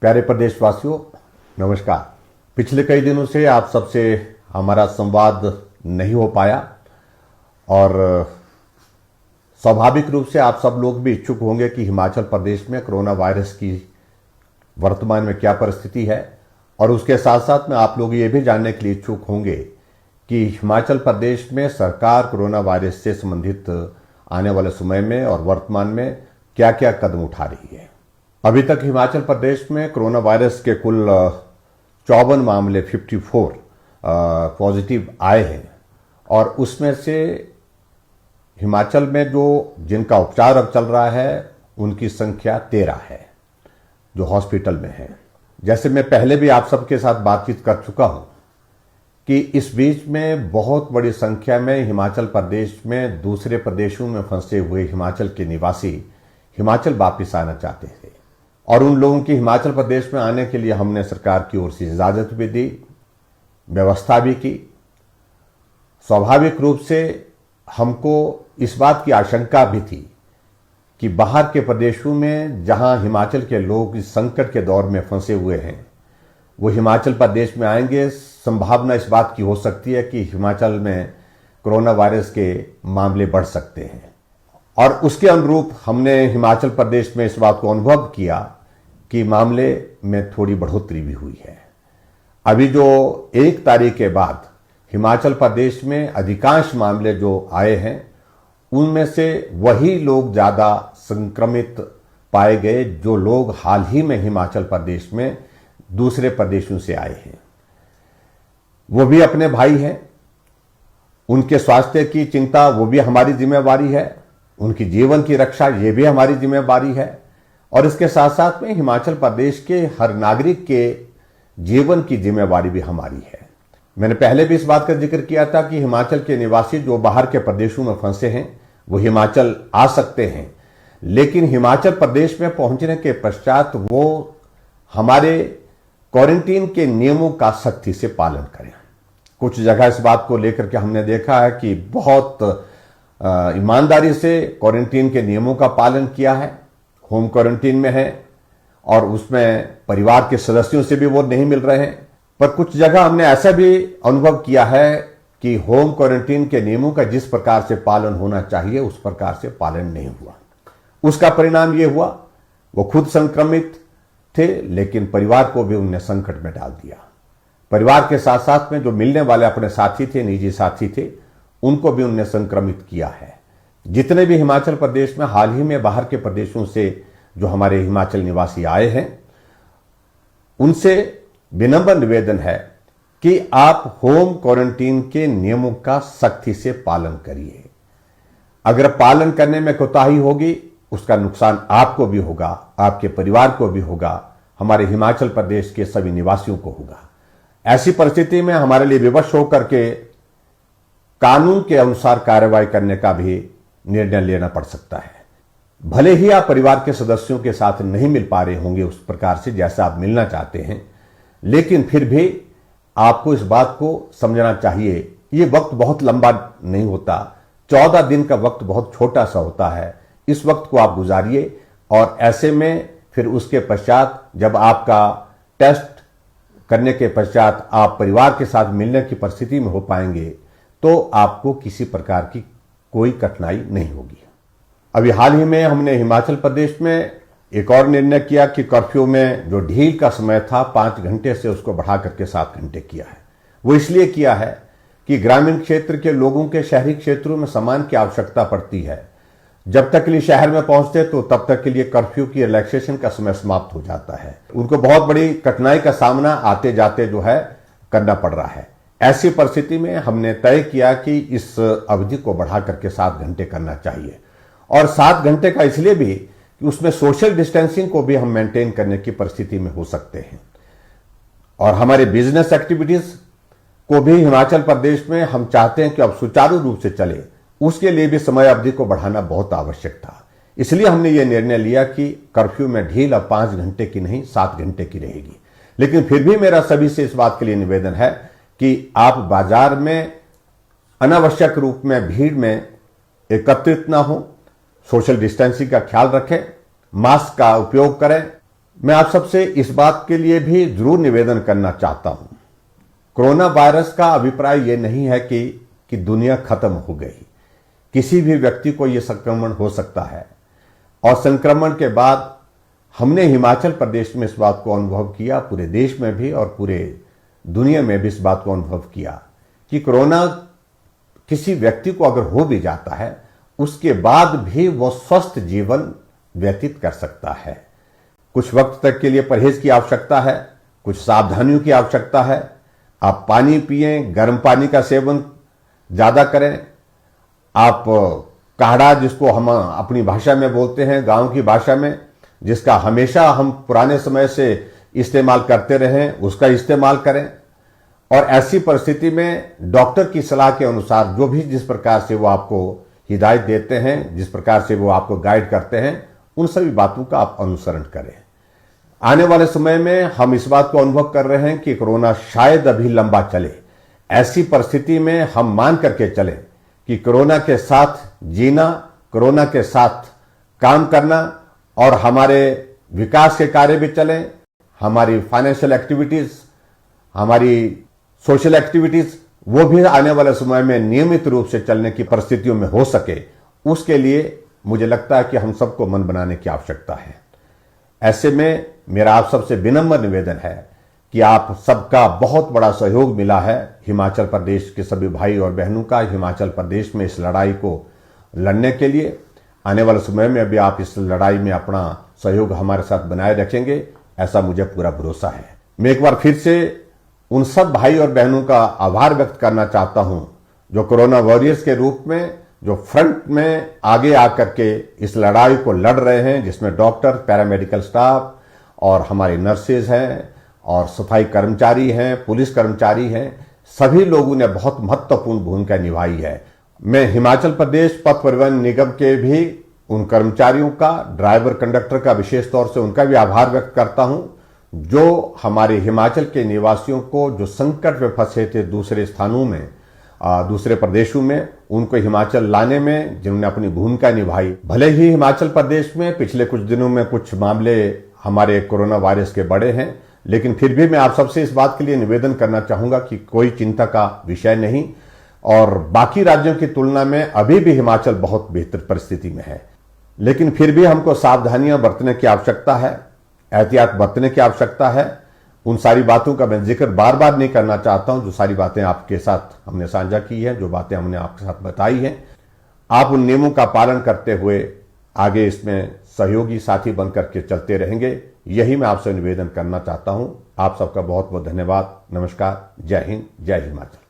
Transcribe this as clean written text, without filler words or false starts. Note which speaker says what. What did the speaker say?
Speaker 1: प्यारे प्रदेशवासियों, नमस्कार। पिछले कई दिनों से आप सबसे हमारा संवाद नहीं हो पाया और स्वाभाविक रूप से आप सब लोग भी इच्छुक होंगे कि हिमाचल प्रदेश में कोरोना वायरस की वर्तमान में क्या परिस्थिति है, और उसके साथ साथ में आप लोग ये भी जानने के लिए इच्छुक होंगे कि हिमाचल प्रदेश में सरकार कोरोना वायरस से संबंधित आने वाले समय में और वर्तमान में क्या क्या कदम उठा रही है। अभी तक हिमाचल प्रदेश में कोरोना वायरस के कुल 54 मामले 54 पॉजिटिव आए हैं, और उसमें से हिमाचल में जो जिनका उपचार अब चल रहा है उनकी संख्या 13 है जो हॉस्पिटल में है। जैसे मैं पहले भी आप सबके साथ बातचीत कर चुका हूं कि इस बीच में बहुत बड़ी संख्या में हिमाचल प्रदेश में दूसरे प्रदेशों में फंसे हुए हिमाचल के निवासी हिमाचल वापिस आना चाहते थे, और उन लोगों की हिमाचल प्रदेश में आने के लिए हमने सरकार की ओर से इजाजत भी दी, व्यवस्था भी की। स्वाभाविक रूप से हमको इस बात की आशंका भी थी कि बाहर के प्रदेशों में जहां हिमाचल के लोग इस संकट के दौर में फंसे हुए हैं वो हिमाचल प्रदेश में आएंगे। संभावना इस बात की हो सकती है कि हिमाचल में कोरोना वायरस के मामले बढ़ सकते हैं, और उसके अनुरूप हमने हिमाचल प्रदेश में इस बात को अनुभव किया कि मामले में थोड़ी बढ़ोतरी भी हुई है। अभी जो 1 तारीख के बाद हिमाचल प्रदेश में अधिकांश मामले जो आए हैं उनमें से वही लोग ज्यादा संक्रमित पाए गए जो लोग हाल ही में हिमाचल प्रदेश में दूसरे प्रदेशों से आए हैं। वो भी अपने भाई हैं, उनके स्वास्थ्य की चिंता वो भी हमारी जिम्मेवारी है, उनकी जीवन की रक्षा ये भी हमारी जिम्मेवारी है, और इसके साथ साथ में हिमाचल प्रदेश के हर नागरिक के जीवन की जिम्मेवारी भी हमारी है। मैंने पहले भी इस बात का जिक्र किया था कि हिमाचल के निवासी जो बाहर के प्रदेशों में फंसे हैं वो हिमाचल आ सकते हैं, लेकिन हिमाचल प्रदेश में पहुंचने के पश्चात वो हमारे क्वारंटीन के नियमों का सख्ती से पालन करें। कुछ जगह इस बात को लेकर के हमने देखा है कि बहुत ईमानदारी से क्वारंटीन के नियमों का पालन किया है, होम क्वारंटीन में है और उसमें परिवार के सदस्यों से भी वो नहीं मिल रहे हैं। पर कुछ जगह हमने ऐसा भी अनुभव किया है कि होम क्वारंटीन के नियमों का जिस प्रकार से पालन होना चाहिए उस प्रकार से पालन नहीं हुआ। उसका परिणाम ये हुआ वो खुद संक्रमित थे, लेकिन परिवार को भी उन्होंने संकट में डाल दिया। परिवार के साथ साथ में जो मिलने वाले अपने साथी थे, निजी साथी थे, उनको भी उन्होंने संक्रमित किया है। जितने भी हिमाचल प्रदेश में हाल ही में बाहर के प्रदेशों से जो हमारे हिमाचल निवासी आए हैं उनसे विनम्र निवेदन है कि आप होम क्वारंटीन के नियमों का सख्ती से पालन करिए। अगर पालन करने में कोताही होगी उसका नुकसान आपको भी होगा, आपके परिवार को भी होगा, हमारे हिमाचल प्रदेश के सभी निवासियों को होगा। ऐसी परिस्थिति में हमारे लिए विवश होकर के कानून के अनुसार कार्रवाई करने का भी निर्णय लेना पड़ सकता है। भले ही आप परिवार के सदस्यों के साथ नहीं मिल पा रहे होंगे उस प्रकार से जैसा आप मिलना चाहते हैं, लेकिन फिर भी आपको इस बात को समझना चाहिए ये वक्त बहुत लंबा नहीं होता, 14 दिन का वक्त बहुत छोटा सा होता है। इस वक्त को आप गुजारिए, और ऐसे में फिर उसके पश्चात जब आपका टेस्ट करने के पश्चात आप परिवार के साथ मिलने की परिस्थिति में हो पाएंगे तो आपको किसी प्रकार की कोई कठिनाई नहीं होगी। अभी हाल ही में हमने हिमाचल प्रदेश में एक और निर्णय किया कि कर्फ्यू में जो ढील का समय था 5 घंटे से उसको बढ़ा करके 7 घंटे किया है। वो इसलिए किया है कि ग्रामीण क्षेत्र के लोगों के शहरी क्षेत्रों में सामान की आवश्यकता पड़ती है। जब तक के लिए शहर में पहुंचते तो तब तक के लिए कर्फ्यू की रिलैक्सेशन का समय समाप्त हो जाता है। उनको बहुत बड़ी कठिनाई का सामना आते जाते जो है करना पड़ रहा है। ऐसी परिस्थिति में हमने तय किया कि इस अवधि को बढ़ा करके 7 घंटे करना चाहिए, और 7 घंटे का इसलिए भी कि उसमें सोशल डिस्टेंसिंग को भी हम मेंटेन करने की परिस्थिति में हो सकते हैं, और हमारे बिजनेस एक्टिविटीज को भी हिमाचल प्रदेश में हम चाहते हैं कि अब सुचारू रूप से चले, उसके लिए भी समय अवधि को बढ़ाना बहुत आवश्यक था। इसलिए हमने ये निर्णय लिया कि कर्फ्यू में ढील अब 5 घंटे की नहीं 7 घंटे की रहेगी। लेकिन फिर भी मेरा सभी से इस बात के लिए निवेदन है कि आप बाजार में अनावश्यक रूप में भीड़ में एकत्रित ना हो, सोशल डिस्टेंसिंग का ख्याल रखें, मास्क का उपयोग करें, मैं आप सबसे इस बात के लिए भी जरूर निवेदन करना चाहता हूं, कोरोना वायरस का अभिप्राय यह नहीं है कि दुनिया खत्म हो गई। किसी भी व्यक्ति को यह संक्रमण हो सकता है और संक्रमण के बाद हमने हिमाचल प्रदेश में इस बात को अनुभव किया, पूरे देश में भी और पूरे दुनिया में भी इस बात को अनुभव किया कि कोरोना किसी व्यक्ति को अगर हो भी जाता है उसके बाद भी वो स्वस्थ जीवन व्यतीत कर सकता है। कुछ वक्त तक के लिए परहेज की आवश्यकता है, कुछ सावधानियों की आवश्यकता है। आप पानी पिएं, गर्म पानी का सेवन ज्यादा करें। आप काढ़ा, जिसको हम अपनी भाषा में बोलते हैं, गांव की भाषा में, जिसका हमेशा हम पुराने समय से इस्तेमाल करते रहे, उसका इस्तेमाल करें। और ऐसी परिस्थिति में डॉक्टर की सलाह के अनुसार जो भी जिस प्रकार से वो आपको हिदायत देते हैं, जिस प्रकार से वो आपको गाइड करते हैं, उन सभी बातों का आप अनुसरण करें। आने वाले समय में हम इस बात को अनुभव कर रहे हैं कि कोरोना शायद अभी लंबा चले। ऐसी परिस्थिति में हम मान करके चलें कि कोरोना के साथ जीना, कोरोना के साथ काम करना और हमारे विकास के कार्य भी चलें, हमारी फाइनेंशियल एक्टिविटीज, हमारी सोशल एक्टिविटीज, वो भी आने वाले समय में नियमित रूप से चलने की परिस्थितियों में हो सके, उसके लिए मुझे लगता है कि हम सबको मन बनाने की आवश्यकता है। ऐसे में मेरा आप सबसे विनम्र निवेदन है कि आप सबका बहुत बड़ा सहयोग मिला है हिमाचल प्रदेश के सभी भाई और बहनों का, हिमाचल प्रदेश में इस लड़ाई को लड़ने के लिए। आने वाले समय में भी आप इस लड़ाई में अपना सहयोग हमारे साथ बनाए रखेंगे, ऐसा मुझे पूरा भरोसा है। मैं एक बार फिर से उन सब भाई और बहनों का आभार व्यक्त करना चाहता हूं जो कोरोना वॉरियर्स के रूप में, जो फ्रंट में आगे आकर के इस लड़ाई को लड़ रहे हैं, जिसमें डॉक्टर, पैरामेडिकल स्टाफ और हमारी नर्सेज हैं और सफाई कर्मचारी हैं, पुलिस कर्मचारी हैं। सभी लोगों ने बहुत महत्वपूर्ण भूमिका निभाई है। मैं हिमाचल प्रदेश पथ परिवहन निगम के भी उन कर्मचारियों का, ड्राइवर कंडक्टर का विशेष तौर से उनका भी आभार व्यक्त करता हूं, जो हमारे हिमाचल के निवासियों को जो संकट में फंसे थे दूसरे स्थानों में, दूसरे प्रदेशों में, उनको हिमाचल लाने में जिन्होंने अपनी भूमिका निभाई। भले ही हिमाचल प्रदेश में पिछले कुछ दिनों में कुछ मामले हमारे कोरोना वायरस के बढ़े हैं, लेकिन फिर भी मैं आप सबसे इस बात के लिए निवेदन करना चाहूंगा कि कोई चिंता का विषय नहीं और बाकी राज्यों की तुलना में अभी भी हिमाचल बहुत बेहतर परिस्थिति में है। लेकिन फिर भी हमको सावधानियां बरतने की आवश्यकता है, एहतियात बरतने की आवश्यकता है। उन सारी बातों का मैं जिक्र बार बार नहीं करना चाहता हूं, जो सारी बातें आपके साथ हमने साझा की है, जो बातें हमने आपके साथ बताई हैं। आप उन नियमों का पालन करते हुए आगे इसमें सहयोगी साथी बनकर के चलते रहेंगे, यही मैं आपसे निवेदन करना चाहता हूं। आप सबका बहुत बहुत धन्यवाद। नमस्कार। जय हिंद, जय हिमाचल।